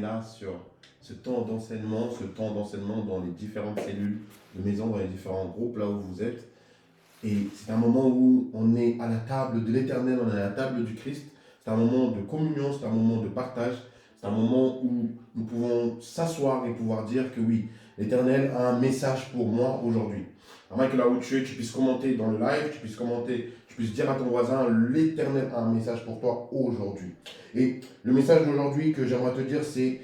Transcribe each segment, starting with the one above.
là sur ce temps d'enseignement dans les différentes cellules de maison, dans les différents groupes là où vous êtes. Et c'est un moment où on est à la table de l'Éternel, on est à la table du Christ. C'est un moment de communion, c'est un moment de partage. C'est un moment où nous pouvons s'asseoir et pouvoir dire que oui, l'Éternel a un message pour moi aujourd'hui. Avant que là où tu es, tu puisses commenter dans le live, tu puisses commenter, tu puisses dire à ton voisin, l'Éternel a un message pour toi aujourd'hui. Et le message d'aujourd'hui que j'aimerais te dire, c'est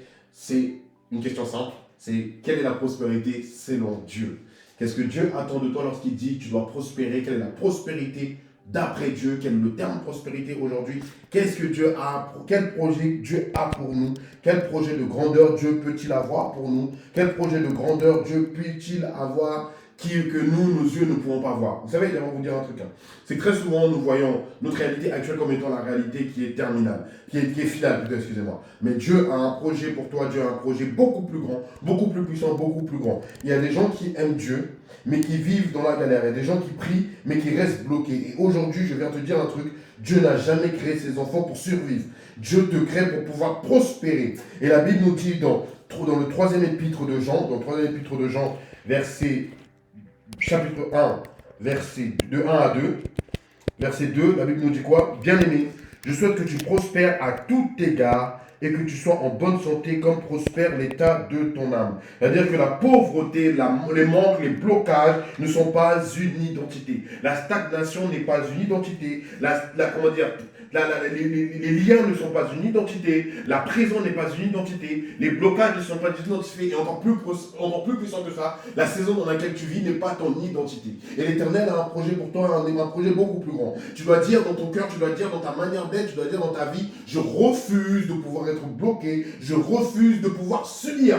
une question simple. C'est quelle est la prospérité selon Dieu? Qu'est-ce que Dieu attend de toi lorsqu'il dit que tu dois prospérer? Quelle est la prospérité d'après Dieu? Quel est le terme prospérité aujourd'hui? Qu'est-ce que Dieu a? Quel projet Dieu a pour nous? Quel projet de grandeur Dieu peut-il avoir pour nous? Quel projet de grandeur Dieu peut-il avoir que nous, nos yeux, ne pouvons pas voir? Vous savez, j'aimerais vous dire un truc. C'est que très souvent, nous voyons notre réalité actuelle comme étant la réalité qui est terminale, qui est finale, plutôt, excusez-moi. Mais Dieu a un projet pour toi, Dieu a un projet beaucoup plus grand, beaucoup plus puissant, beaucoup plus grand. Il y a des gens qui aiment Dieu, mais qui vivent dans la galère. Il y a des gens qui prient, mais qui restent bloqués. Et aujourd'hui, je viens te dire un truc. Dieu n'a jamais créé ses enfants pour survivre. Dieu te crée pour pouvoir prospérer. Et la Bible nous dit dans le troisième épître de Jean, chapitre 1, verset de 1 à 2, verset 2, la Bible nous dit quoi? Bien-aimé, je souhaite que tu prospères à tout égard et que tu sois en bonne santé comme prospère l'état de ton âme. C'est-à-dire que la pauvreté, les manques, les blocages ne sont pas une identité. La stagnation n'est pas une identité. Les liens ne sont pas une identité. La prison n'est pas une identité. Les blocages ne sont pas une identité. Et encore plus puissant que ça, la saison dans laquelle tu vis n'est pas ton identité. Et l'Éternel a un projet pour toi, un projet beaucoup plus grand. Tu dois dire dans ton cœur, tu dois dire dans ta manière d'être, tu dois dire dans ta vie, je refuse de pouvoir être bloqué, je refuse de pouvoir subir.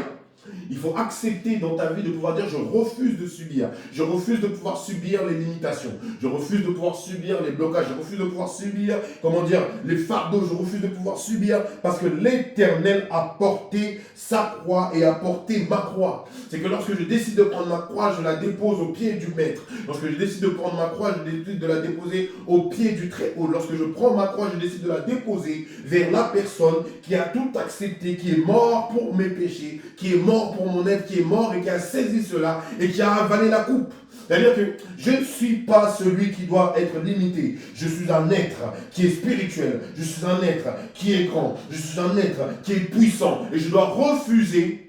Il faut accepter dans ta vie de pouvoir dire je refuse de subir. Je refuse de pouvoir subir les limitations. Je refuse de pouvoir subir les blocages. Je refuse de pouvoir subir, les fardeaux. Je refuse de pouvoir subir parce que l'Éternel a porté sa croix et a porté ma croix. C'est que lorsque je décide de prendre ma croix, je la dépose au pied du Maître. Lorsque je décide de prendre ma croix, je décide de la déposer au pied du Très-Haut. Lorsque je prends ma croix, je décide de la déposer vers la personne qui a tout accepté, qui est mort pour mes péchés, qui est mort pour mon être, qui est mort et qui a saisi cela et qui a avalé la coupe. C'est-à-dire que je ne suis pas celui qui doit être limité. Je suis un être qui est spirituel. Je suis un être qui est grand. Je suis un être qui est puissant. Et je dois refuser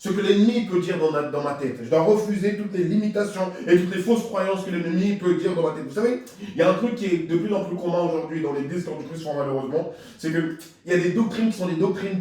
ce que l'ennemi peut dire dans ma tête. Je dois refuser toutes les limitations et toutes les fausses croyances que l'ennemi peut dire dans ma tête. Vous savez, il y a un truc qui est de plus en plus commun aujourd'hui dans les discours du Christ, malheureusement, c'est qu'il y a des doctrines qui sont des doctrines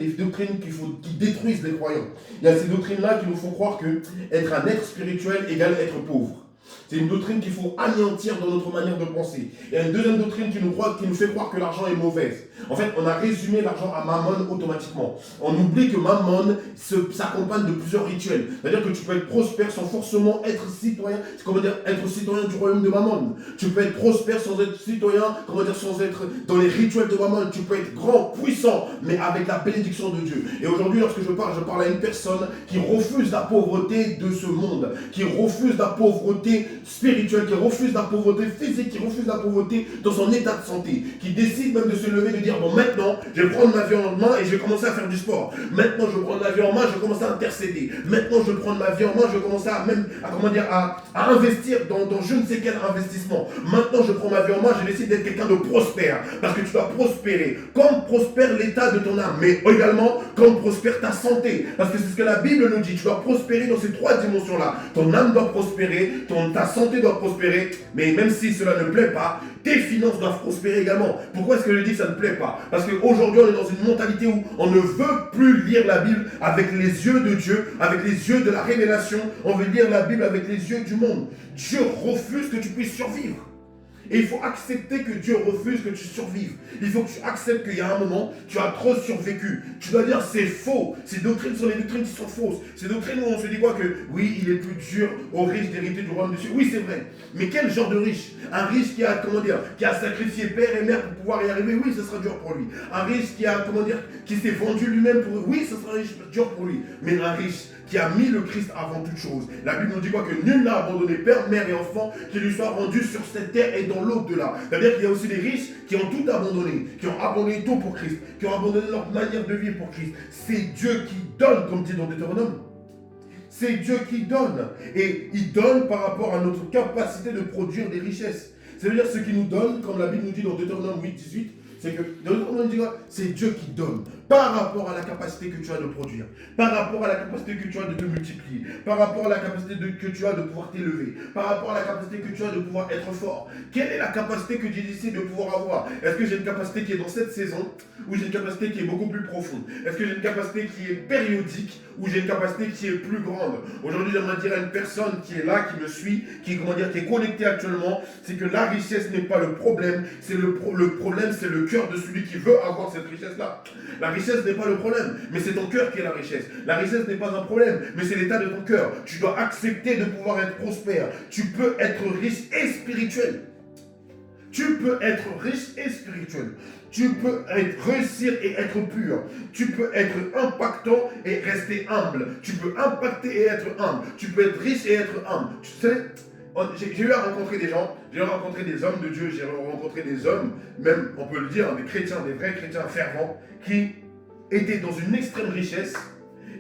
qui détruisent les croyants. Il y a ces doctrines-là qui nous font croire que être un être spirituel égale être pauvre. C'est une doctrine qu'il faut anéantir dans notre manière de penser. Il y a une deuxième doctrine qui nous fait croire que l'argent est mauvaise. En fait, on a résumé l'argent à mammon automatiquement. On oublie que mammon s'accompagne de plusieurs rituels. C'est-à-dire que tu peux être prospère sans forcément être citoyen. Être citoyen du royaume de mammon. Tu peux être prospère sans être citoyen, sans être dans les rituels de mammon. Tu peux être grand, puissant, mais avec la bénédiction de Dieu. Et aujourd'hui, lorsque je parle à une personne qui refuse la pauvreté de ce monde, qui refuse la pauvreté spirituelle, qui refuse la pauvreté physique, qui refuse la pauvreté dans son état de santé, qui décide même de se lever, de dire bon, maintenant je vais prendre ma vie en main et je vais commencer à faire du sport. Maintenant je vais prendre ma vie en main, je vais commencer à intercéder. Maintenant je vais prendre ma vie en main, je vais commencer à investir dans je ne sais quel investissement. Maintenant je prends ma vie en main, je décide d'être quelqu'un de prospère, parce que tu dois prospérer comme prospère l'état de ton âme, mais également comme prospère ta santé, parce que c'est ce que la Bible nous dit. Tu dois prospérer dans ces trois dimensions là. Ton âme doit prospérer, ta santé doit prospérer, mais même si cela ne plaît pas, tes finances doivent prospérer également. Pourquoi est-ce que je dis que ça ne plaît pas? Parce qu'aujourd'hui on est dans une mentalité où on ne veut plus lire la Bible avec les yeux de Dieu, avec les yeux de la révélation. On veut lire la Bible avec les yeux du monde. Dieu refuse que tu puisses survivre. Et il faut accepter que Dieu refuse que tu survives. Il faut que tu acceptes qu'il y a un moment, tu as trop survécu. Tu dois dire c'est faux. Ces doctrines sont les doctrines qui sont fausses. Ces doctrines où on se dit quoi que oui, il est plus dur aux riches d'hériter du royaume de Dieu. Oui, c'est vrai. Mais quel genre de riche? Un riche qui a sacrifié père et mère pour pouvoir y arriver, oui, ce sera dur pour lui. Un riche qui a, qui s'est vendu lui-même pour, oui, ce sera dur pour lui. Mais un riche qui a mis le Christ avant toute chose. La Bible nous dit quoi? Que nul n'a abandonné père, mère et enfant qui lui soit rendu sur cette terre et dans l'au-delà. C'est-à-dire qu'il y a aussi des riches qui ont tout abandonné, qui ont abandonné tout pour Christ, qui ont abandonné leur manière de vivre pour Christ. C'est Dieu qui donne, comme dit dans Deutéronome. C'est Dieu qui donne. Et il donne par rapport à notre capacité de produire des richesses. C'est-à-dire ce qu'il nous donne, comme la Bible nous dit dans Deutéronome 8, 18, c'est que c'est Dieu qui donne par rapport à la capacité que tu as de produire, par rapport à la capacité que tu as de te multiplier, par rapport à la capacité que tu as de pouvoir t'élever, par rapport à la capacité que tu as de pouvoir être fort. Quelle est la capacité que Dieu décide de pouvoir avoir? Est-ce que j'ai une capacité qui est dans cette saison ou j'ai une capacité qui est beaucoup plus profonde? Est-ce que j'ai une capacité qui est périodique ou j'ai une capacité qui est plus grande? Aujourd'hui, j'aimerais dire à une personne qui est là, qui me suit, qui est connectée actuellement, c'est que la richesse n'est pas le problème, c'est le problème, c'est le cœur de celui qui veut avoir cette richesse-là. La richesse n'est pas le problème, mais c'est ton cœur qui est la richesse. La richesse n'est pas un problème, mais c'est l'état de ton cœur. Tu dois accepter de pouvoir être prospère. Tu peux être riche et spirituel. Tu peux être riche et spirituel. Tu peux réussir et être pur. Tu peux être impactant et rester humble. Tu peux impacter et être humble. Tu peux être riche et être humble. Tu sais, j'ai eu à rencontrer des gens, j'ai rencontré des hommes de Dieu, j'ai rencontré des hommes, même on peut le dire, des chrétiens, des vrais chrétiens fervents, qui étaient dans une extrême richesse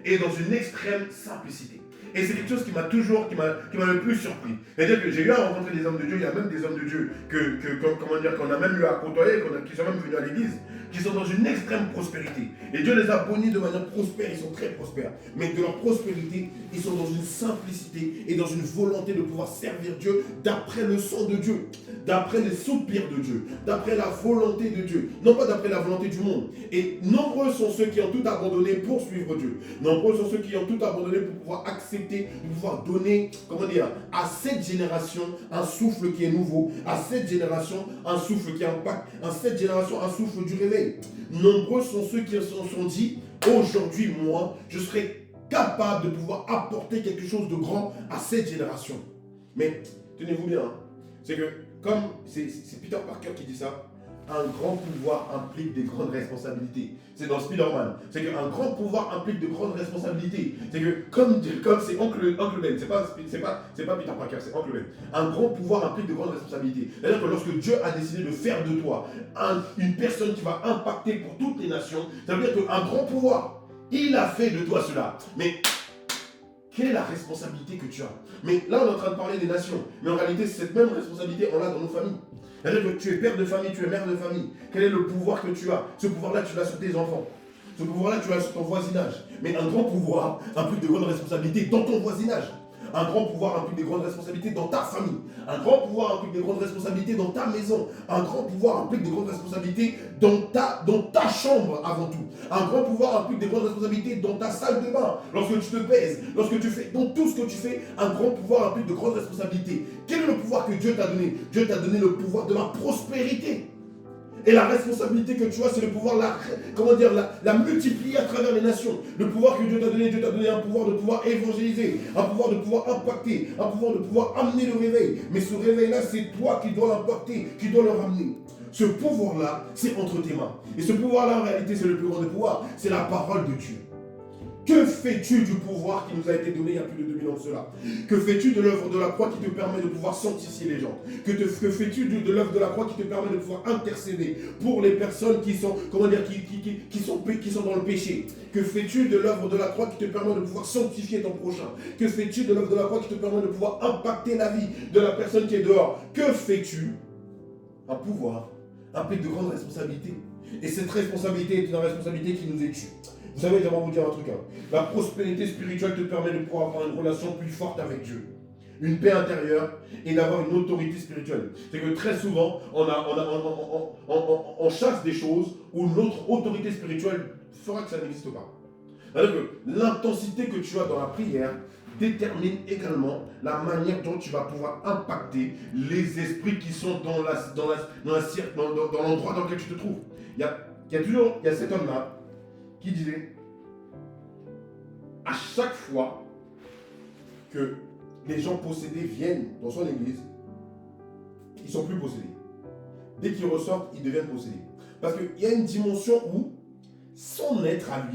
et dans une extrême simplicité. Et c'est quelque chose qui m'a le plus surpris. C'est-à-dire que j'ai eu à rencontrer des hommes de Dieu, il y a même des hommes de Dieu qu'on a même eu à côtoyer, qui sont même venus à l'église, qui sont dans une extrême prospérité. Et Dieu les a bénis de manière prospère, ils sont très prospères. Mais de leur prospérité, ils sont dans une simplicité et dans une volonté de pouvoir servir Dieu d'après le son de Dieu, d'après les soupirs de Dieu, d'après la volonté de Dieu, non pas d'après la volonté du monde. Et nombreux sont ceux qui ont tout abandonné pour suivre Dieu. Nombreux sont ceux qui ont tout abandonné pour pouvoir accepter, de pouvoir donner, à cette génération un souffle qui est nouveau, à cette génération un souffle qui impacte, à cette génération un souffle du réveil. Nombreux sont ceux qui se sont dit, aujourd'hui, moi, je serai capable de pouvoir apporter quelque chose de grand à cette génération. Mais, tenez-vous bien, c'est que, comme c'est Peter Parker qui dit ça, un grand pouvoir implique des grandes responsabilités. C'est dans Spider-Man. C'est qu'un grand pouvoir implique de grandes responsabilités. C'est que, comme c'est Oncle Ben, c'est pas Peter Parker, c'est Oncle Ben. Un grand pouvoir implique de grandes responsabilités. C'est-à-dire que lorsque Dieu a décidé de faire de toi une personne qui va impacter pour toutes les nations, ça veut dire qu'un grand pouvoir, il a fait de toi cela. Mais quelle est la responsabilité que tu as? Mais là, on est en train de parler des nations. Mais en réalité, cette même responsabilité, on l'a dans nos familles. C'est-à-dire que tu es père de famille, tu es mère de famille. Quel est le pouvoir que tu as? Ce pouvoir-là, tu l'as sur tes enfants. Ce pouvoir-là, tu l'as sur ton voisinage. Mais un grand pouvoir implique de grandes responsabilités dans ton voisinage. Un grand pouvoir implique des grandes responsabilités dans ta famille. Un grand pouvoir implique des grandes responsabilités dans ta maison. Un grand pouvoir implique des grandes responsabilités dans ta chambre avant tout. Un grand pouvoir implique des grandes responsabilités dans ta salle de bain. Lorsque tu te pèses, lorsque tu fais, dans tout ce que tu fais, un grand pouvoir implique de grandes responsabilités. Quel est le pouvoir que Dieu t'a donné? Dieu t'a donné le pouvoir de la prospérité. Et la responsabilité que tu as, c'est de pouvoir la multiplier à travers les nations. Le pouvoir que Dieu t'a donné un pouvoir de pouvoir évangéliser, un pouvoir de pouvoir impacter, un pouvoir de pouvoir amener le réveil. Mais ce réveil-là, c'est toi qui dois l'impacter, qui dois le ramener. Ce pouvoir-là, c'est entre tes mains. Et ce pouvoir-là, en réalité, c'est le plus grand des pouvoirs. C'est la parole de Dieu. Que fais-tu du pouvoir qui nous a été donné il y a plus de 2000 ans de cela? Que fais-tu de l'œuvre de la croix qui te permet de pouvoir sanctifier les gens? Que fais-tu de l'œuvre de la croix qui te permet de pouvoir intercéder pour les personnes qui sont, qui sont dans le péché? Que fais-tu de l'œuvre de la croix qui te permet de pouvoir sanctifier ton prochain? Que fais-tu de l'œuvre de la croix qui te permet de pouvoir impacter la vie de la personne qui est dehors? Que fais-tu? Un pouvoir implique de grandes responsabilités. Et cette responsabilité est une responsabilité qui nous est tue. Vous savez, j'aimerais vous dire un truc. La prospérité spirituelle te permet de pouvoir avoir une relation plus forte avec Dieu, une paix intérieure et d'avoir une autorité spirituelle. C'est que très souvent, on chasse des choses où notre autorité spirituelle fera que ça n'existe pas. C'est-à-dire que l'intensité que tu as dans la prière détermine également la manière dont tu vas pouvoir impacter les esprits qui sont dans l'endroit dans lequel tu te trouves. Il y a cet homme-là qui disait, à chaque fois que les gens possédés viennent dans son église, ils ne sont plus possédés. dès qu'ils ressortent, ils deviennent possédés. Parce qu'il y a une dimension où son être à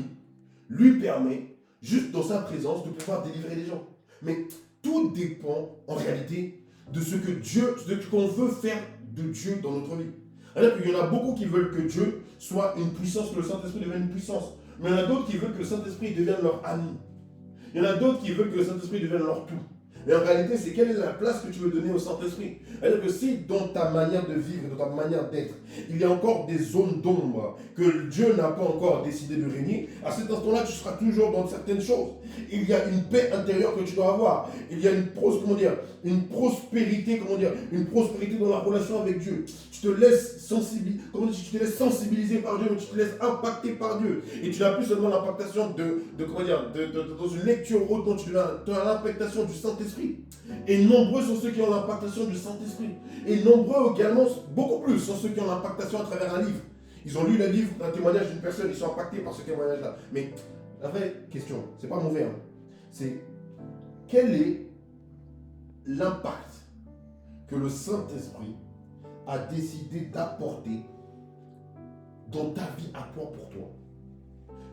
lui permet, juste dans sa présence, de pouvoir délivrer les gens. Mais tout dépend, en réalité, de ce que Dieu, de ce qu'on veut faire de Dieu dans notre vie. C'est-à-dire qu'il y en a beaucoup qui veulent que Dieu soit une puissance, que le Saint-Esprit devienne une puissance. Mais il y en a d'autres qui veulent que le Saint-Esprit devienne leur ami. Il y en a d'autres qui veulent que le Saint-Esprit devienne leur tout. Mais en réalité, c'est quelle est la place que tu veux donner au Saint-Esprit. C'est-à-dire que si dans ta manière de vivre, dans ta manière d'être, il y a encore des zones d'ombre que Dieu n'a pas encore décidé de régner, à cet instant-là, tu seras toujours dans certaines choses. Il y a une paix intérieure que tu dois avoir. Il y a une prospérité, une prospérité dans la relation avec Dieu. Tu te laisses sensibiliser par Dieu, mais tu te laisses impacter par Dieu. Et tu n'as plus seulement l'impactation dans une lecture haute, dont tu as l'impactation du Saint-Esprit. Et nombreux sont ceux qui ont l'impactation du Saint-Esprit. Et nombreux également, beaucoup plus, sont ceux qui ont l'impactation à travers un livre. Ils ont lu le livre, un témoignage d'une personne, ils sont impactés par ce témoignage-là. Mais la vraie question, c'est pas mauvais, hein, c'est quel est l'impact que le Saint-Esprit a décidé d'apporter dans ta vie à toi pour toi.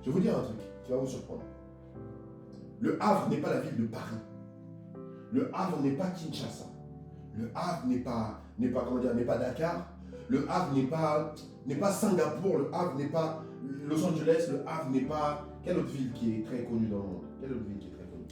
Je vais vous dire un truc qui va vous surprendre. Le Havre n'est pas la ville de Paris. Le Havre n'est pas Kinshasa. Le Havre n'est pas Dakar. Le Havre n'est pas Singapour. Le Havre n'est pas Los Angeles. Le Havre n'est pas... Quelle autre ville qui est très connue dans le monde? Quelle autre ville qui est très connue?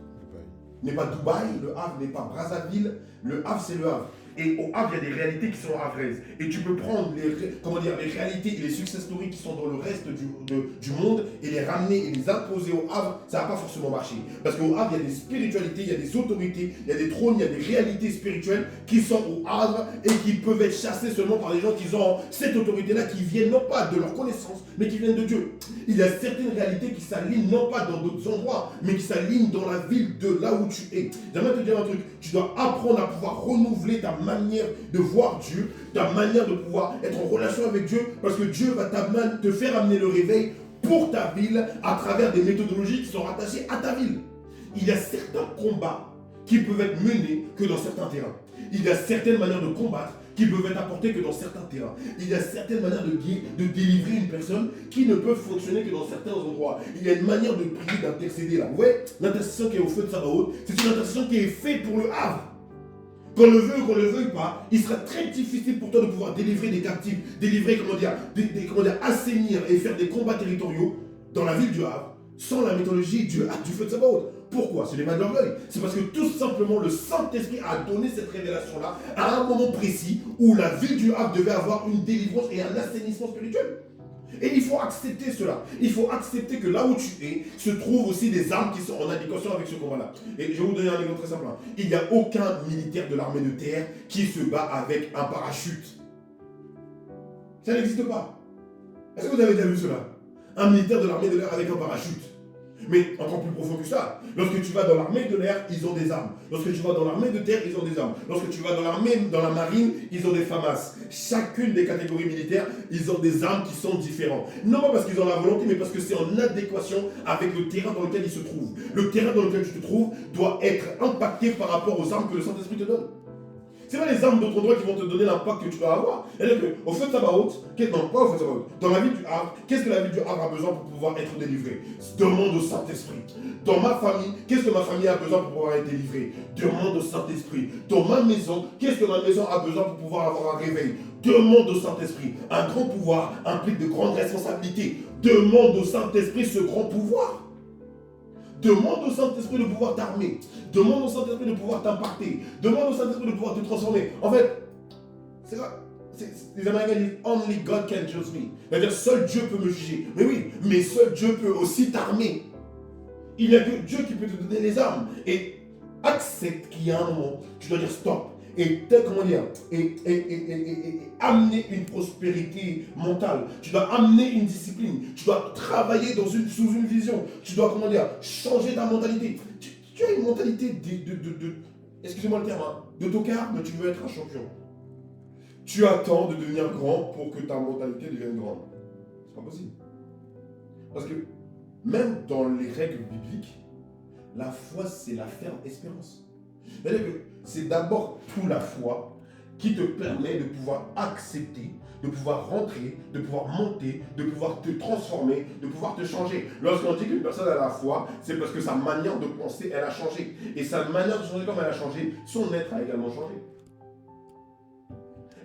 N'est pas Dubaï. Le Havre n'est pas Brazzaville. Le Havre, c'est le Havre. Et au Havre, il y a des réalités qui sont havraises. Et tu peux prendre les réalités et les success stories qui sont dans le reste du monde et les ramener et les imposer au Havre, ça n'a pas forcément marché. Parce qu'au Havre, il y a des spiritualités, il y a des autorités, il y a des trônes, il y a des réalités spirituelles qui sont au Havre et qui peuvent être chassées seulement par les gens qui ont cette autorité-là, qui viennent non pas de leur connaissance, mais qui viennent de Dieu. Il y a certaines réalités qui s'alignent non pas dans d'autres endroits, mais qui s'alignent dans la ville de là où tu es. J'aimerais te dire un truc, tu dois apprendre à pouvoir renouveler ta manière de voir Dieu, ta manière de pouvoir être en relation avec Dieu, parce que Dieu va te faire amener le réveil pour ta ville à travers des méthodologies qui sont rattachées à ta ville. Il y a certains combats qui peuvent être menés que dans certains terrains. Il y a certaines manières de combattre qui peuvent être apportées que dans certains terrains. Il y a certaines manières de délivrer une personne qui ne peuvent fonctionner que dans certains endroits. Il y a une manière de prier, d'intercéder là. Ouais, l'intercession qui est au feu de Sabaoth, c'est une intercession qui est faite pour le Havre. Qu'on le veuille ou qu'on ne le veuille pas, il sera très difficile pour toi de pouvoir délivrer des captifs, délivrer, assainir et faire des combats territoriaux dans la ville du Havre, sans la mythologie du feu de Sabaoth. Pourquoi? Ce n'est pas de l'orgueil. C'est parce que tout simplement le Saint-Esprit a donné cette révélation-là à un moment précis où la ville du Havre devait avoir une délivrance et un assainissement spirituel. Et il faut accepter cela. Il faut accepter que là où tu es, se trouvent aussi des armes qui sont en adéquation avec ce combat-là. Et je vais vous donner un exemple très simple. Il n'y a aucun militaire de l'armée de terre qui se bat avec un parachute. Ça n'existe pas. Est-ce que vous avez déjà vu cela? Un militaire de l'armée de l'air avec un parachute. Mais encore plus profond que ça, lorsque tu vas dans l'armée de l'air, ils ont des armes. Lorsque tu vas dans l'armée de terre, ils ont des armes. Lorsque tu vas dans la marine, ils ont des FAMAS. Chacune des catégories militaires, ils ont des armes qui sont différentes. Non pas parce qu'ils ont la volonté, mais parce que c'est en adéquation avec le terrain dans lequel ils se trouvent. Le terrain dans lequel tu te trouves doit être impacté par rapport aux armes que le Saint-Esprit te donne. Ce n'est pas les armes d'autres endroits qui vont te donner l'impact que tu dois avoir. C'est-à-dire qu'au feu de Sabaoth, dans la ville du Havre, qu'est-ce que la ville du Havre a besoin pour pouvoir être délivrée? Demande au Saint-Esprit. Dans ma famille, qu'est-ce que ma famille a besoin pour pouvoir être délivrée? Demande au Saint-Esprit. Dans ma maison, qu'est-ce que ma maison a besoin pour pouvoir avoir un réveil? Demande au Saint-Esprit. Un grand pouvoir implique de grandes responsabilités. Demande au Saint-Esprit ce grand pouvoir. Demande au Saint-Esprit de pouvoir t'armer. Demande au Saint-Esprit de pouvoir t'impacter. Demande au Saint-Esprit de pouvoir te transformer. En fait, c'est ça. Les Américains disent Only God can judge me. C'est-à-dire seul Dieu peut me juger. Mais oui, mais seul Dieu peut aussi t'armer. Il n'y a que Dieu qui peut te donner les armes. Et accepte qu'il y a un moment, tu dois dire stop. Et amener une prospérité mentale. Tu dois amener une discipline. Tu dois travailler sous une vision. Tu dois, changer ta mentalité. Tu as une mentalité excusez-moi le terme, de tocard, mais tu veux être un champion. Tu attends de devenir grand pour que ta mentalité devienne grande. C'est pas possible. Parce que même dans les règles bibliques, la foi, c'est la ferme espérance. C'est-à-dire que c'est d'abord tout la foi qui te permet de pouvoir accepter, de pouvoir rentrer, de pouvoir monter, de pouvoir te transformer, de pouvoir te changer. Lorsqu'on dit qu'une personne a la foi, c'est parce que sa manière de penser, elle a changé. Et sa manière de changer comme elle a changé, son être a également changé.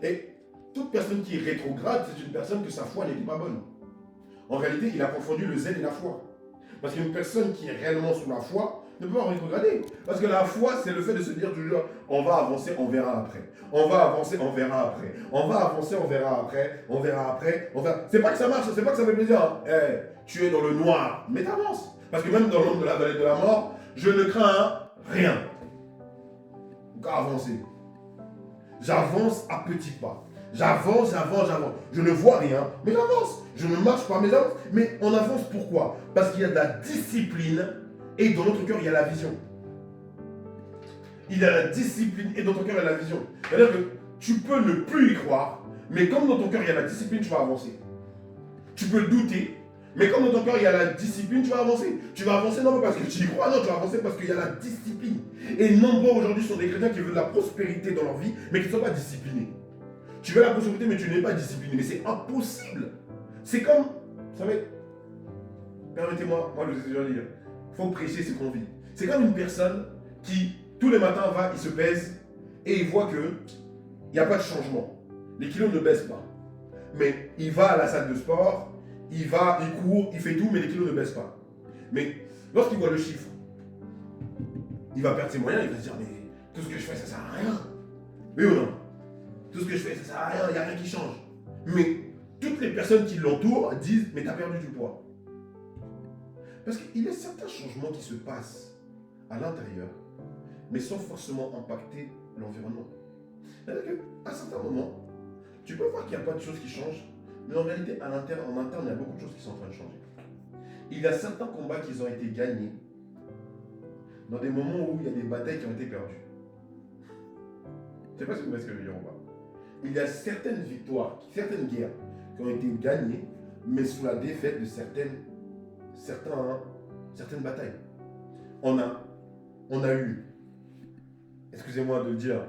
Et toute personne qui est rétrograde, c'est une personne que sa foi n'était pas bonne. En réalité, il a confondu le zèle et la foi. Parce qu'une personne qui est réellement sous la foi ne peut pas rétrograder. Parce que la foi, c'est le fait de se dire toujours, on va avancer, on verra après. On va avancer, on verra après. On va avancer, on verra après. On verra après. On verra... C'est pas que ça marche, c'est pas que ça fait plaisir. Hein. Tu es dans le noir, mais t'avances. Parce que même dans l'ombre de la vallée de la mort, je ne crains rien. Donc avancer. J'avance à petits pas. J'avance. Je ne vois rien, mais j'avance. Je ne marche pas, mais j'avance. Mais on avance pourquoi? Parce qu'il y a de la discipline et dans notre cœur, il y a la vision. Il y a la discipline et dans ton cœur, il y a la vision. C'est-à-dire que tu peux ne plus y croire, mais comme dans ton cœur, il y a la discipline, tu vas avancer. Tu peux douter, mais comme dans ton cœur, il y a la discipline, tu vas avancer. Tu vas avancer non pas parce que tu y crois, non, tu vas avancer parce qu'il y a la discipline. Et nombreux aujourd'hui sont des chrétiens qui veulent la prospérité dans leur vie, mais qui ne sont pas disciplinés. Tu veux la prospérité, mais tu n'es pas discipliné. Mais c'est impossible. C'est comme, vous savez, permettez-moi, moi je vous ai déjà dit, il faut prêcher ce qu'on vit. C'est comme une personne qui, tous les matins, va, il se pèse et il voit qu'il n'y a pas de changement. Les kilos ne baissent pas. Mais il va à la salle de sport, il va, il court, il fait tout, mais les kilos ne baissent pas. Mais lorsqu'il voit le chiffre, il va perdre ses moyens, il va se dire, mais tout ce que je fais, ça sert à rien. Oui ou non? Tout ce que je fais, ça sert à rien, il n'y a rien qui change. Mais toutes les personnes qui l'entourent disent, mais tu as perdu du poids. Parce qu'il y a certains changements qui se passent à l'intérieur, mais sans forcément impacter l'environnement. C'est-à-dire qu'à un certain moment, tu peux voir qu'il n'y a pas de choses qui changent, mais en réalité, en interne, il y a beaucoup de choses qui sont en train de changer. Il y a certains combats qui ont été gagnés dans des moments où il y a des batailles qui ont été perdues. Je ne sais pas si vous voyez ce que je veux dire ou pas. Il y a certaines victoires, certaines guerres qui ont été gagnées, mais sous la défaite de certaines batailles. On a eu, excusez-moi de le dire,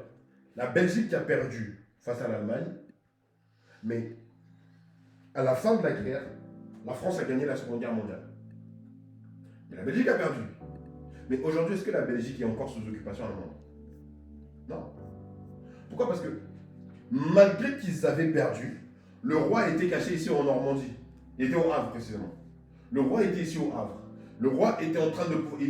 la Belgique qui a perdu face à l'Allemagne, mais à la fin de la guerre, la France a gagné la Seconde Guerre mondiale. Mais la Belgique a perdu. Mais aujourd'hui, est-ce que la Belgique est encore sous occupation allemande? Non. Pourquoi? Parce que malgré qu'ils avaient perdu, le roi était caché ici en Normandie. Il était au Havre précisément. Le roi était ici au Havre. Le roi était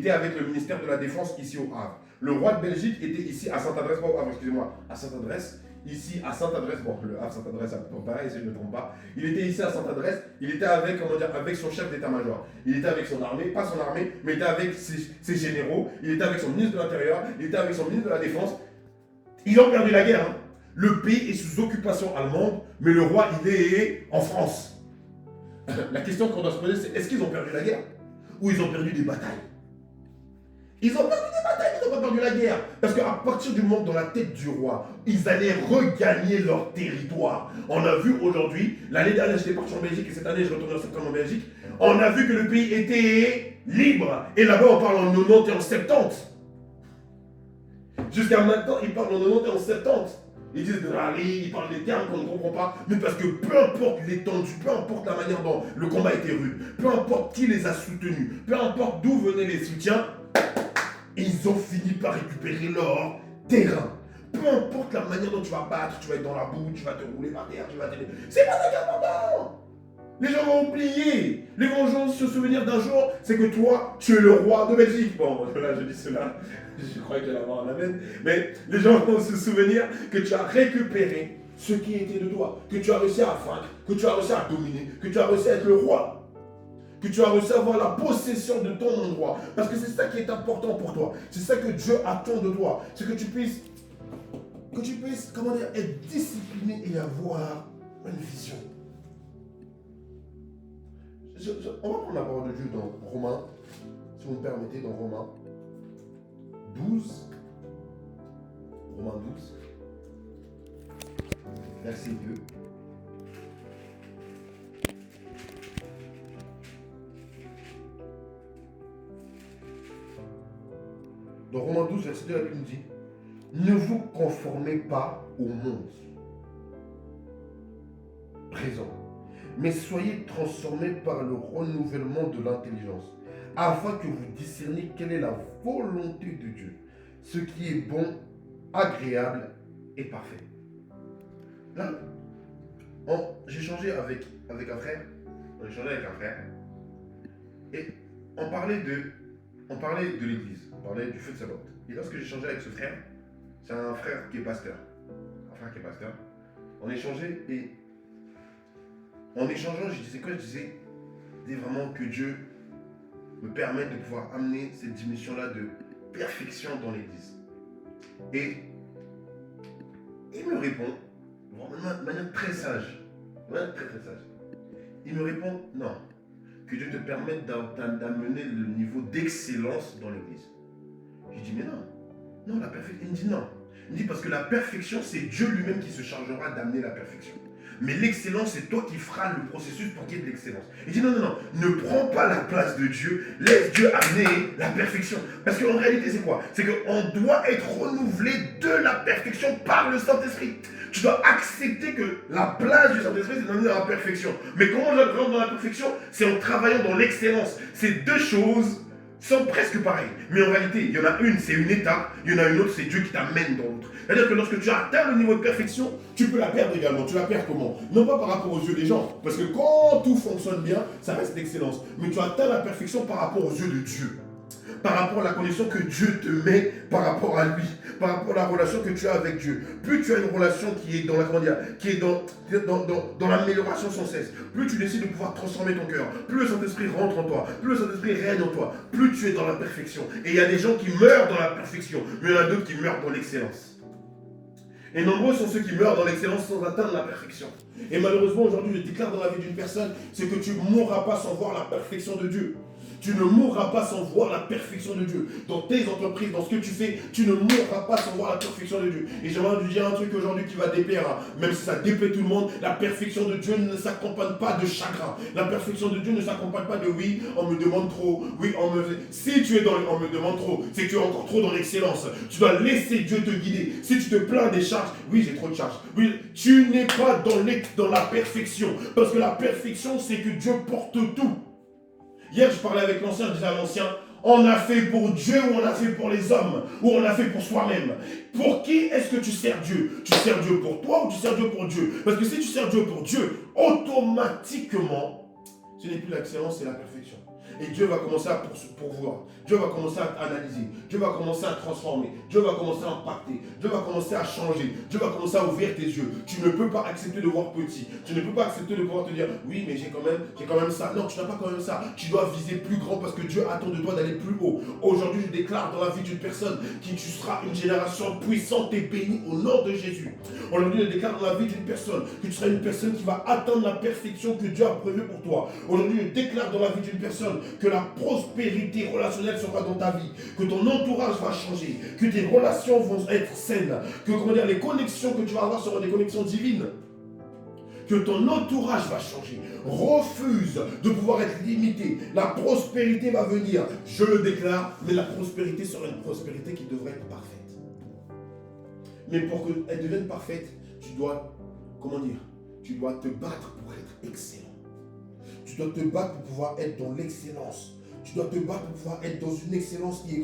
avec le ministère de la Défense ici au Havre. Le roi de Belgique était ici à Sainte-Adresse, pas au Havre, excusez-moi, à Sainte-Adresse. Ici à Sainte-Adresse, bon, le Havre, Sainte-Adresse, à peu près pareil, si je ne me trompe pas. Il était ici à Sainte-Adresse, il était avec, avec son chef d'état-major. Il était avec son armée, pas son armée, mais il était avec ses généraux. Il était avec son ministre de l'Intérieur, il était avec son ministre de la Défense. Ils ont perdu la guerre. Hein. Le pays est sous occupation allemande, mais le roi, il est en France. La question qu'on doit se poser, c'est est-ce qu'ils ont perdu la guerre? Ou ils ont perdu des batailles? Ils ont perdu des batailles, ils n'ont pas perdu la guerre. Parce qu'à partir du moment dans la tête du roi, ils allaient regagner leur territoire. On a vu aujourd'hui, l'année dernière j'étais parti en Belgique et cette année je retourne en Belgique. On a vu que le pays était libre. Et là-bas on parle en 90 et en 70. Jusqu'à maintenant, ils parlent en 90 et en 70. Ils disent de rallye, ils parlent des termes qu'on ne comprend pas, mais parce que peu importe l'étendue, peu importe la manière dont le combat était rude, peu importe qui les a soutenus, peu importe d'où venaient les soutiens, ils ont fini par récupérer leur terrain. Peu importe la manière dont tu vas battre, tu vas être dans la boue, tu vas te rouler par terre, tu vas te... C'est pas ça qui est important. Les gens vont oublier. Les gens vont se souvenir d'un jour, c'est que toi, tu es le roi de Belgique. Bon, là, je dis cela, je crois qu'il y a avoir un amen. Mais les gens vont se souvenir que tu as récupéré ce qui était de toi, que tu as réussi à vaincre, que tu as réussi à dominer, que tu as réussi à être le roi. Que tu as réussi à avoir la possession de ton endroit. Parce que c'est ça qui est important pour toi. C'est ça que Dieu attend de toi. C'est que tu puisses, comment dire, être discipliné et avoir une vision. On va prendre la parole de Dieu dans Romains, si vous me permettez, dans Romains 12. Romains 12, verset 2. Dans Romains 12, verset 2, la Bible nous dit: Ne vous conformez pas au monde présent, mais soyez transformés par le renouvellement de l'intelligence, afin que vous discerniez quelle est la volonté de Dieu, ce qui est bon, agréable et parfait. Là, j'ai échangé avec un frère, et on parlait de l'église, on parlait du feu de Sabaoth. Et lorsque j'ai échangé avec ce frère, c'est un frère qui est pasteur, on échangeait et en échangeant, je disais quoi? Je disais vraiment que Dieu me permette de pouvoir amener cette dimension-là de perfection dans l'église. Et il me répond, de manière très sage, il me répond, non, que Dieu te permette d'amener le niveau d'excellence dans l'église. Je dis, mais non, la perfection. Il me dit non. Il me dit parce que la perfection, c'est Dieu lui-même qui se chargera d'amener la perfection. Mais l'excellence, c'est toi qui feras le processus pour qu'il y ait de l'excellence. Il dit non, ne prends pas la place de Dieu, laisse Dieu amener la perfection. Parce qu'en réalité, c'est quoi? C'est qu'on doit être renouvelé de la perfection par le Saint-Esprit. Tu dois accepter que la place du Saint-Esprit, c'est d'amener dans la perfection. Mais comment on rentre dans la perfection? C'est en travaillant dans l'excellence. Ces deux choses sont presque pareilles. Mais en réalité, il y en a une, c'est une étape, il y en a une autre, c'est Dieu qui t'amène dans l'autre. C'est-à-dire que lorsque tu atteins le niveau de perfection, tu peux la perdre également. Tu la perds comment? Non pas par rapport aux yeux des gens, parce que quand tout fonctionne bien, ça reste l'excellence. Mais tu atteins la perfection par rapport aux yeux de Dieu. Par rapport à la condition que Dieu te met par rapport à lui, par rapport à la relation que tu as avec Dieu. Plus tu as une relation qui est dans l'amélioration sans cesse, plus tu décides de pouvoir transformer ton cœur, plus le Saint-Esprit rentre en toi, plus le Saint-Esprit règne en toi, plus tu es dans la perfection. Et il y a des gens qui meurent dans la perfection, mais il y en a d'autres qui meurent dans l'excellence. Et nombreux sont ceux qui meurent dans l'excellence sans atteindre la perfection. Et malheureusement, aujourd'hui, je déclare dans la vie d'une personne, c'est que tu ne mourras pas sans voir la perfection de Dieu. Tu ne mourras pas sans voir la perfection de Dieu. Dans tes entreprises, dans ce que tu fais, tu ne mourras pas sans voir la perfection de Dieu. Et j'aimerais te dire un truc aujourd'hui qui va déplaire, même si ça déplaît tout le monde, la perfection de Dieu ne s'accompagne pas de chagrin. La perfection de Dieu ne s'accompagne pas de oui, on me demande trop, oui, on me... Si tu es dans on me demande trop, c'est que tu es encore trop dans l'excellence. Tu dois laisser Dieu te guider. Si tu te plains des charges, oui, j'ai trop de charges. Oui, tu n'es pas dans la perfection. Parce que la perfection, c'est que Dieu porte tout. Hier, je parlais avec l'ancien, je disais à l'ancien, on a fait pour Dieu ou on a fait pour les hommes, ou on a fait pour soi-même. Pour qui est-ce que tu sers Dieu? Tu sers Dieu pour toi ou tu sers Dieu pour Dieu? Parce que si tu sers Dieu pour Dieu, automatiquement, ce n'est plus l'excellence, c'est la perfection. Et Dieu va commencer à pourvoir. Dieu va commencer à analyser. Dieu va commencer à transformer. Dieu va commencer à impacter. Dieu va commencer à changer. Dieu va commencer à ouvrir tes yeux. Tu ne peux pas accepter de voir petit. Tu ne peux pas accepter de pouvoir te dire oui, mais j'ai quand même ça. Non, tu n'as pas quand même ça. Tu dois viser plus grand parce que Dieu attend de toi d'aller plus haut. Aujourd'hui, je déclare dans la vie d'une personne que tu seras une génération puissante et bénie au nom de Jésus. Aujourd'hui, je déclare dans la vie d'une personne que tu seras une personne qui va atteindre la perfection que Dieu a prévue pour toi. Aujourd'hui, je déclare dans la vie d'une personne que la prospérité relationnelle sera dans ta vie, que ton entourage va changer, que tes relations vont être saines, que les connexions que tu vas avoir seront des connexions divines, que ton entourage va changer. Refuse de pouvoir être limité. La prospérité va venir, je le déclare, mais la prospérité sera une prospérité qui devrait être parfaite. Mais pour qu'elle devienne parfaite, tu dois te battre pour être excellent. Tu dois te battre pour pouvoir être dans l'excellence. Tu dois te battre pour pouvoir être dans une excellence qui est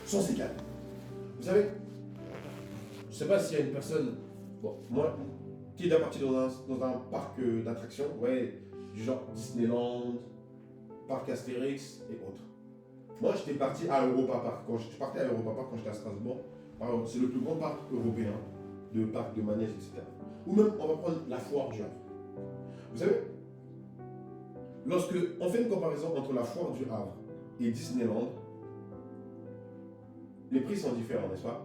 sans égal. Vous savez, je ne sais pas s'il y a une personne, moi, qui est déjà parti dans un parc d'attractions, du genre Disneyland, parc Astérix et autres. Moi, j'étais parti à Europa Park. Quand je partais à Europa Park, quand j'étais à Strasbourg, c'est le plus grand parc européen de parcs de manège, etc. Ou même, on va prendre la foire du Havre. Vous savez, lorsque on fait une comparaison entre la foire du Havre et Disneyland, les prix sont différents, n'est-ce pas?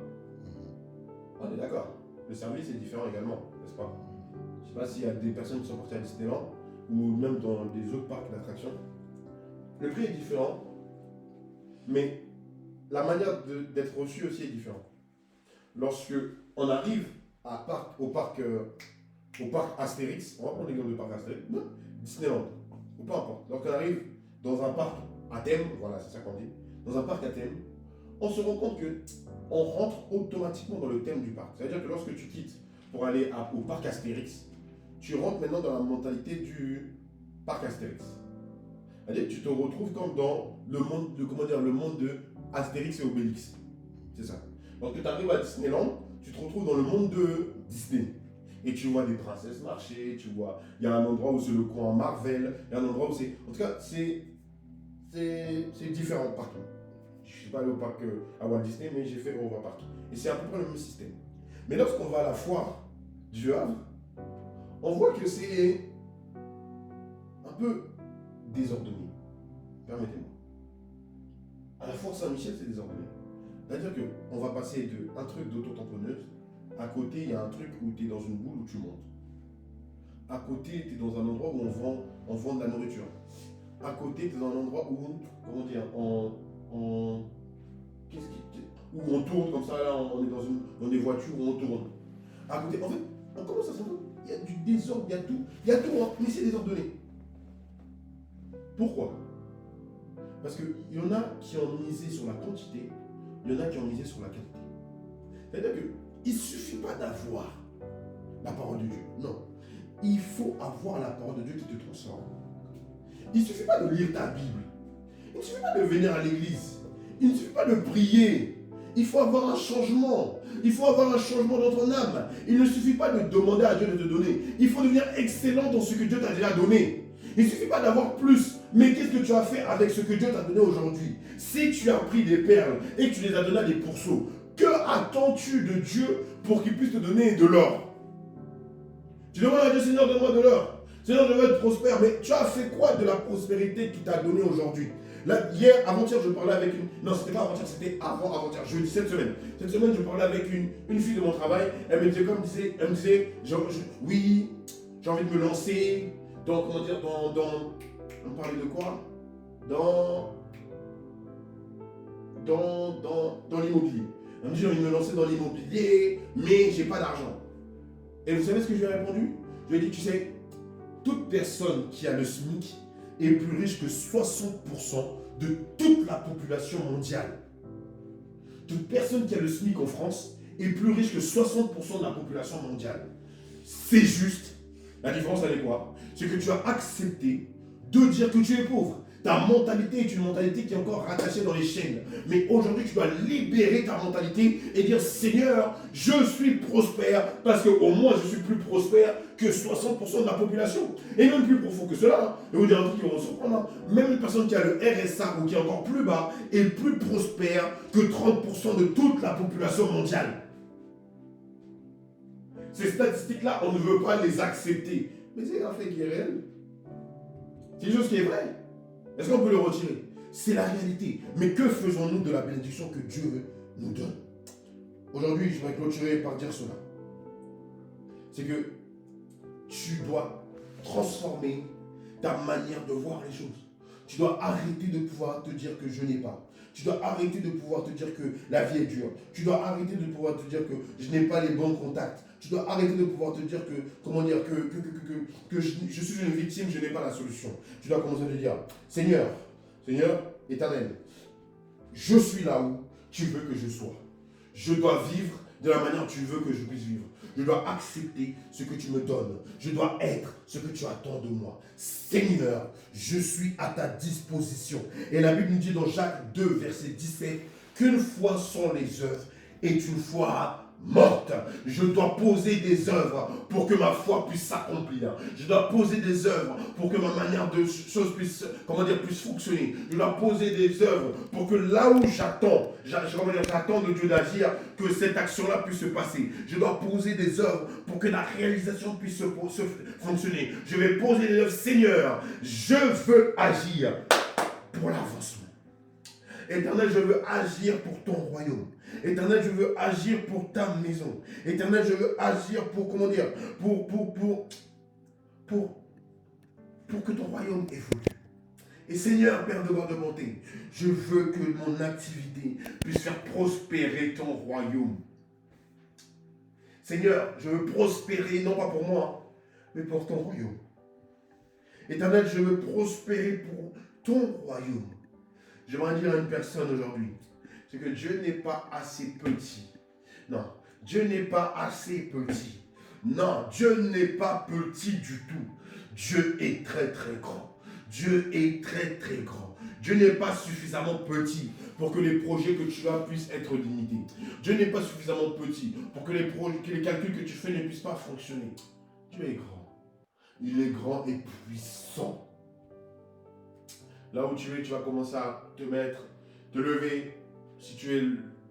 On est d'accord. Le service est différent également, n'est-ce pas? Je ne sais pas s'il y a des personnes qui sont parties à Disneyland ou même dans des autres parcs d'attractions. Le prix est différent, mais la manière d'être reçu aussi est différente. Lorsque on arrive au parc Astérix, on va prendre l'exemple du parc Astérix, Disneyland ou peu importe, lorsqu'on arrive dans un parc à thème, voilà, c'est ça qu'on dit, dans un parc à thème, on se rend compte que on rentre automatiquement dans le thème du parc. C'est-à-dire que lorsque tu quittes pour aller au parc Astérix, tu rentres maintenant dans la mentalité du parc Astérix. C'est-à-dire que tu te retrouves comme dans le monde le monde de Astérix et Obélix. C'est ça. Donc tu arrives à Disneyland, tu te retrouves dans le monde de Disney. Et tu vois des princesses marcher, tu vois, il y a un endroit où c'est le coin Marvel, il y a un endroit où c'est... En tout cas, c'est différent partout. Je ne suis pas allé au parc à Walt Disney, mais j'ai fait au Europa Park. Et c'est à peu près le même système. Mais lorsqu'on va à la foire du Havre, on voit que c'est un peu désordonné. Permettez-moi. À la foire Saint-Michel, c'est désordonné. C'est-à-dire qu'on va passer d'un truc d'auto-tamponneuse. À côté, il y a un truc où tu es dans une boule où tu montes. À côté, tu es dans un endroit où on vend de la nourriture. À côté, tu es dans un endroit où, comment dire, où on tourne comme ça, là, on est dans des voitures où on tourne. À côté, en fait, on commence à sentir, il y a du désordre, il y a tout, hein, mais c'est désordonné. Pourquoi? Parce qu'il y en a qui ont misé sur la quantité, il y en a qui ont misé sur la qualité. C'est-à-dire qu'il ne suffit pas d'avoir la parole de Dieu. Non. Il faut avoir la parole de Dieu qui te transforme. Il ne suffit pas de lire ta Bible. Il ne suffit pas de venir à l'église. Il ne suffit pas de prier. Il faut avoir un changement. Il faut avoir un changement dans ton âme. Il ne suffit pas de demander à Dieu de te donner. Il faut devenir excellent dans ce que Dieu t'a déjà donné. Il ne suffit pas d'avoir plus. Mais qu'est-ce que tu as fait avec ce que Dieu t'a donné aujourd'hui? Si tu as pris des perles et que tu les as données à des pourceaux, que attends-tu de Dieu pour qu'il puisse te donner de l'or? Tu demandes à Dieu, Seigneur, donne-moi de l'or. Seigneur, je veux être prospère. Mais tu as fait quoi de la prospérité qu'il t'a donnée aujourd'hui? Là, hier, avant-hier, je parlais avec une... Non, c'était pas avant-hier, c'était avant-hier. Jeudi, cette semaine. Cette semaine, je parlais avec une fille de mon travail. Elle me disait, oui, j'ai envie de me lancer dans, comment dire, on parlait de quoi? Dans l'immobilier. Elle me dit, j'ai envie de me lancer dans l'immobilier, mais j'ai pas d'argent. Et vous savez ce que je lui ai répondu? Je lui ai dit, tu sais, toute personne qui a le SMIC est plus riche que 60% de toute la population mondiale. Toute personne qui a le SMIC en France est plus riche que 60% de la population mondiale. C'est juste. La différence, elle est quoi? C'est que tu as accepté de dire que tu es pauvre. Ta mentalité est une mentalité qui est encore rattachée dans les chaînes. Mais aujourd'hui, tu dois libérer ta mentalité et dire, Seigneur, je suis prospère parce qu'au moins, je suis plus prospère que 60% de la population. Et même plus profond que cela, et vous dire un truc qui va vous surprendre, même une personne qui a le RSA ou qui est encore plus bas est plus prospère que 30% de toute la population mondiale. Ces statistiques-là, on ne veut pas les accepter. Mais c'est un fait qui est réel. C'est une chose qui est vraie. Est-ce qu'on peut le retirer? C'est la réalité. Mais que faisons-nous de la bénédiction que Dieu nous donne? Aujourd'hui, je vais clôturer par dire cela. C'est que tu dois transformer ta manière de voir les choses. Tu dois arrêter de pouvoir te dire que je n'ai pas. Tu dois arrêter de pouvoir te dire que la vie est dure. Tu dois arrêter de pouvoir te dire que je n'ai pas les bons contacts. Tu dois arrêter de pouvoir te dire que, comment dire, que je suis une victime, je n'ai pas la solution. Tu dois commencer à te dire, Seigneur, Éternel, je suis là où tu veux que je sois. Je dois vivre de la manière dont tu veux que je puisse vivre. Je dois accepter ce que tu me donnes. Je dois être ce que tu attends de moi. Seigneur, je suis à ta disposition. Et la Bible nous dit dans Jacques 2, verset 17, qu'une foi sans les œuvres est une foi morte. Je dois poser des œuvres pour que ma foi puisse s'accomplir. Je dois poser des œuvres pour que ma manière de choses puisse fonctionner. Je dois poser des œuvres pour que là où j'attends de Dieu d'agir, que cette action-là puisse se passer. Je dois poser des œuvres pour que la réalisation puisse se fonctionner. Je vais poser des œuvres. Seigneur, je veux agir pour l'avancement. Éternel, je veux agir pour ton royaume. Éternel, je veux agir pour ta maison. Éternel, je veux agir pour, pour que ton royaume évolue. Et Seigneur, Père de grande bonté, je veux que mon activité puisse faire prospérer ton royaume. Seigneur, je veux prospérer, non pas pour moi, mais pour ton royaume. Éternel, je veux prospérer pour ton royaume. J'aimerais dire à une personne aujourd'hui, c'est que Dieu n'est pas assez petit. Non, Dieu n'est pas assez petit. Non, Dieu n'est pas petit du tout. Dieu est très très grand. Dieu est très très grand. Dieu n'est pas suffisamment petit pour que les projets que tu as puissent être limités. Dieu n'est pas suffisamment petit pour que les calculs que tu fais ne puissent pas fonctionner. Dieu est grand. Il est grand et puissant. Là où tu es, tu vas commencer à te mettre, te lever, si tu es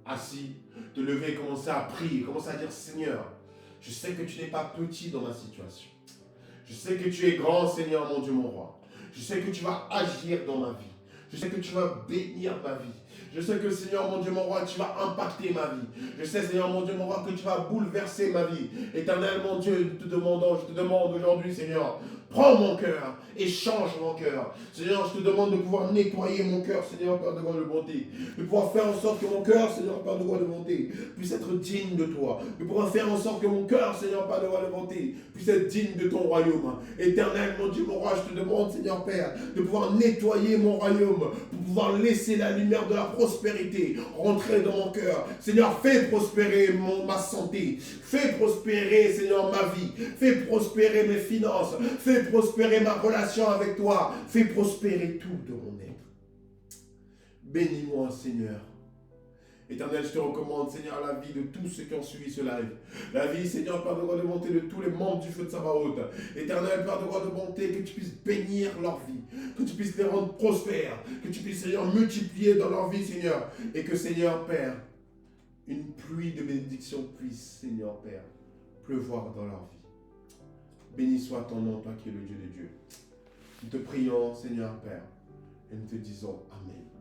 assis, te lever et commencer à prier, commencer à dire Seigneur, je sais que tu n'es pas petit dans ma situation. Je sais que tu es grand, Seigneur, mon Dieu, mon roi. Je sais que tu vas agir dans ma vie. Je sais que tu vas bénir ma vie. Je sais que, Seigneur, mon Dieu, mon roi, tu vas impacter ma vie. Je sais, Seigneur, mon Dieu, mon roi, que tu vas bouleverser ma vie. Éternel, mon Dieu, je te demande aujourd'hui, Seigneur, prends mon cœur et change mon cœur. Seigneur, je te demande de pouvoir nettoyer mon cœur, Seigneur, Père de grande bonté. De pouvoir faire en sorte que mon cœur, Seigneur, Père de grande bonté, puisse être digne de toi. De pouvoir faire en sorte que mon cœur, Seigneur, Père de grande bonté, puisse être digne de ton royaume. Éternel, mon Dieu, mon roi, je te demande, Seigneur Père, de pouvoir nettoyer mon royaume, pour pouvoir laisser la lumière de la prospérité rentrer dans mon cœur. Seigneur, fais prospérer ma santé. Fais prospérer, Seigneur, ma vie. Fais prospérer mes finances. Fais prospérer ma relation avec toi. Fais prospérer tout de mon être. Bénis-moi, Seigneur. Éternel, je te recommande, Seigneur, la vie de tous ceux qui ont suivi ce live. La vie, Seigneur, Père de gloire de bonté, de tous les membres du feu de Sabaoth. Éternel, Père de gloire de bonté, que tu puisses bénir leur vie, que tu puisses les rendre prospères, que tu puisses, Seigneur, multiplier dans leur vie, Seigneur, et que, Seigneur, Père, une pluie de bénédiction puisse, Seigneur, Père, pleuvoir dans leur vie. Béni soit ton nom, toi qui es le Dieu de Dieu. Nous te prions, Seigneur, Père, et nous te disons Amen.